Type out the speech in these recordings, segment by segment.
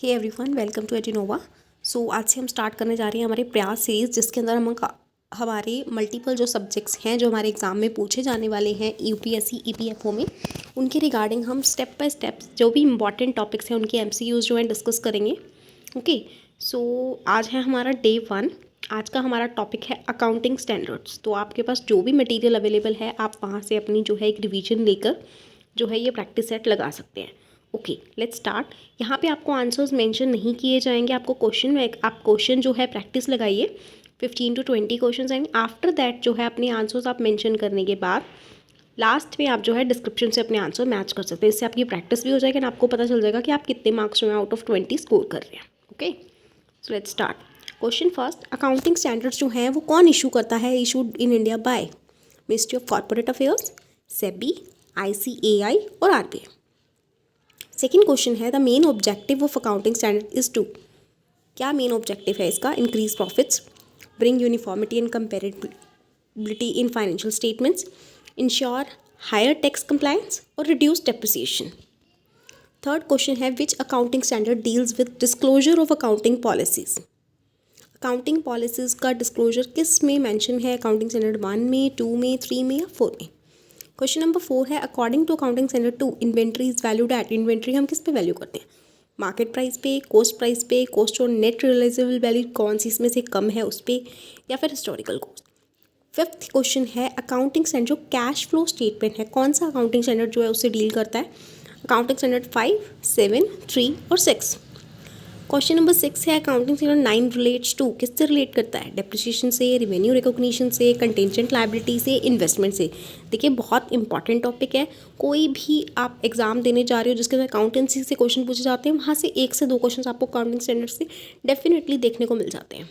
Hey everyone, welcome to Edinova. आज से हम स्टार्ट करने जा रहे हैं हमारे प्रयास सीरीज़, जिसके अंदर हमारे मल्टीपल जो सब्जेक्ट्स हैं जो हमारे एग्ज़ाम में पूछे जाने वाले हैं यूपीएससी ईपीएफओ में, उनके रिगार्डिंग हम स्टेप बाय स्टेप जो भी इंपॉर्टेंट टॉपिक्स हैं उनके एमसीक्यूज़ जो हैं डिस्कस करेंगे। आज है हमारा डे 1। आज का हमारा टॉपिक है अकाउंटिंग स्टैंडर्ड्स। तो आपके पास जो भी मटेरियल अवेलेबल है आप वहाँ से अपनी जो है एक रिवीजन लेकर जो है ये प्रैक्टिस सेट लगा सकते हैं। Let's start. यहाँ पे आपको आंसर्स मेंशन नहीं किए जाएंगे, आपको क्वेश्चन जो है प्रैक्टिस लगाइए। 15 to 20 क्वेश्चन आएंगे। आफ्टर दैट जो है अपने आंसर्स आप मेंशन करने के बाद लास्ट में आप जो है डिस्क्रिप्शन से अपने आंसर मैच कर सकते हैं। इससे आपकी प्रैक्टिस भी हो जाएगी और आपको पता चल जाएगा कि आप कितने मार्क्स जो है आउट ऑफ 20 स्कोर कर रहे हैं। So let's start. Question first, accounting standards जो हैं वो कौन इशू करता है? Issued in India by ministry of corporate affairs, SEBI, ICAI और RBI। सेकेंड क्वेश्चन है, the main objective of accounting standard is to. क्या मेन ऑब्जेक्टिव है इसका? Increase profits, bring uniformity and comparability in financial statements, ensure higher tax compliance और reduce depreciation. Third question है, which accounting standard deals with disclosure of accounting policies. Accounting policies का disclosure किस में mention है? Accounting standard 1 में, 2 में, 3 में या 4 में। क्वेश्चन नंबर 4 है, according to accounting standard 2 inventory is valued at. Inventory हम किस पे वैल्यू करते हैं? मार्केट प्राइस पे, कोस्ट प्राइस पे, कोस्ट और नेट रियलाइजेबल वैल्यू कौन सी इसमें से कम है उस पर, या फिर हिस्टोरिकल कॉस्ट। फिफ्थ क्वेश्चन है, अकाउंटिंग स्टैंडर्ड जो कैश फ्लो स्टेटमेंट है कौन सा अकाउंटिंग स्टैंडर्ड जो है उससे डील करता है? अकाउंटिंग स्टैंडर्ड 5, 7, 3 और 6। क्वेश्चन नंबर 6 है, अकाउंटिंग स्टैंडर्ड 9 रिलेट्स टू, किससे रिलेट करता है? डेप्रिसिएशन से, रिवेन्यू रिकॉग्निशन से, कंटेंजेंट लायबिलिटी से, इन्वेस्टमेंट से। देखिए बहुत इंपॉर्टेंट टॉपिक है। कोई भी आप एग्जाम देने जा रहे हो जिसके अंदर अकाउंटेंसी से क्वेश्चन पूछे जाते हैं, वहाँ से 1 से 2 क्वेश्चन आपको अकाउंटिंग स्टैंडर्ड से डेफिनेटली देखने को मिल जाते हैं।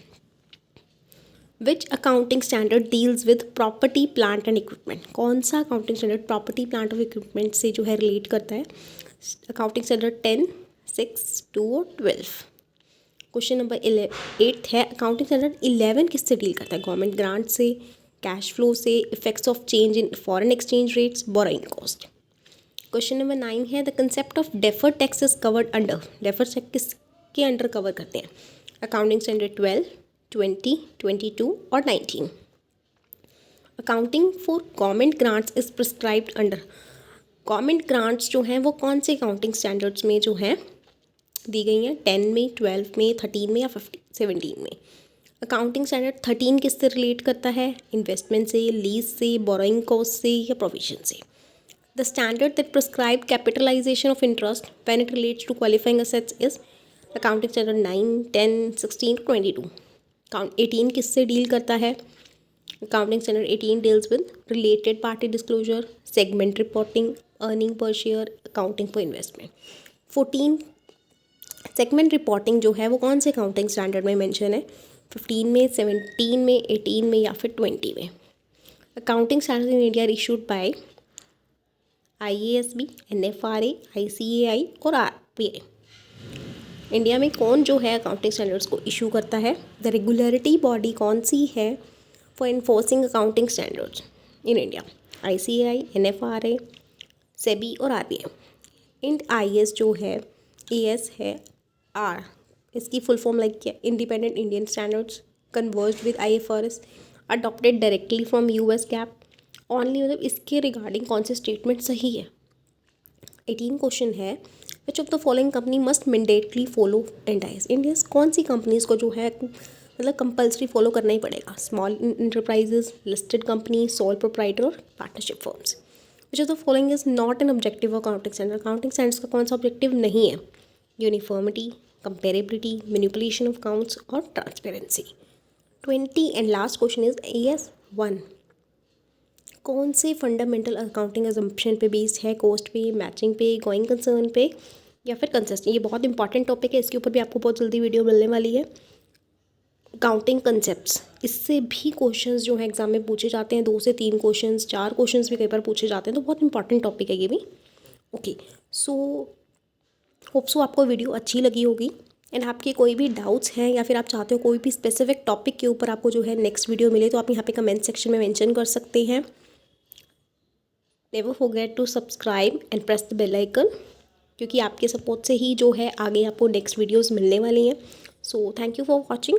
Which accounting standard deals with property, plant and equipment. कौन सा अकाउंटिंग स्टैंडर्ड प्रॉपर्टी, प्लांट और इक्विपमेंट से जो है रिलेट करता है? अकाउंटिंग स्टैंडर्ड 10, 6, 2 और 12। क्वेश्चन नंबर 8 है, अकाउंटिंग स्टैंडर्ड 11 किससे डील करता है? गवर्नमेंट ग्रांट से, कैश फ्लो से, effects of change in foreign exchange rates, borrowing cost. Question number 9 है, the concept of deferred tax is covered under. Deferred tax किसके अंडर कवर करते हैं? अकाउंटिंग स्टैंडर्ड 12, 20, 22 और 19। Accounting for government grants is prescribed under. Government grants जो हैं वो कौन से अकाउंटिंग स्टैंडर्ड्स में जो हैं दी गई हैं? 10 में, 12 में, 13 में या 17 में। अकाउंटिंग स्टैंडर्ड 13 किससे रिलेट करता है? इन्वेस्टमेंट से, लीज से, बोरोइंग कॉस्ट से या प्रोविजन से। The standard that prescribe capitalisation of interest when it relates to qualifying assets is accounting standard 9, 10, 16, 22। 18 किससे डील करता है? Accounting standard 18 deals with related party disclosure, segment reporting, earning per share, accounting for investment. 14 segment reporting जो है वो कौन से accounting standard में मेंशन है? 15 में, 17 में, 18 में या फिर 20 में। Accounting standard in India issued by IASB, NFRA, ICAI और RBI। इंडिया में कौन जो है अकाउंटिंग स्टैंडर्ड्स को इशू करता है? द रेगुलेटरी बॉडी कौन सी है for enforcing accounting standards in India? ICAI, NFRA, SEBI और RBI। इंड IAS जो है, AS है, R इसकी फुल फॉर्म लाइक क्या? Independent Indian standards converged with IFRS, adopted directly from US GAAP only. मतलब इसके रिगार्डिंग कौन से स्टेटमेंट सही है? 18 क्वेश्चन है, which of the following company must mandatorily follow IND-AS। IND-AS कौन सी कंपनीज को जो है मतलब कंपल्सरी फॉलो करना ही पड़ेगा? Small enterprises, listed company, sole proprietor और partnership firms. Which of the following is not an objective of accounting standard. Accounting standards का कौन सा ऑब्जेक्टिव नहीं है? Uniformity, comparability, manipulation of accounts और transparency. 20 and last question is AS1 कौन से fundamental accounting assumption पे बेस्ड है? कॉस्ट पे, मैचिंग पे, गोइंग कंसर्न पे या फिर कंसिस्टेंट। ये बहुत इंपॉर्टेंट टॉपिक है, इसके ऊपर भी आपको बहुत जल्दी वीडियो मिलने वाली है। अकाउंटिंग कंसेप्ट्स, इससे भी क्वेश्चंस जो है एग्जाम में पूछे जाते हैं। 2 से 3 क्वेश्चंस, 4 क्वेश्चंस भी कई बार पूछे जाते हैं, तो बहुत इंपॉर्टेंट टॉपिक है ये भी। होप सो आपको वीडियो अच्छी लगी होगी। एंड आपके कोई भी डाउट्स हैं या फिर आप चाहते हो कोई भी स्पेसिफिक टॉपिक के ऊपर आपको जो है नेक्स्ट वीडियो मिले, तो आप यहाँ पे कमेंट सेक्शन में मेंशन कर सकते हैं। Never forget to subscribe and press the bell icon क्योंकि आपके सपोर्ट से ही जो है आगे आपको नेक्स्ट वीडियोज़ मिलने वाली हैं। So thank you for watching.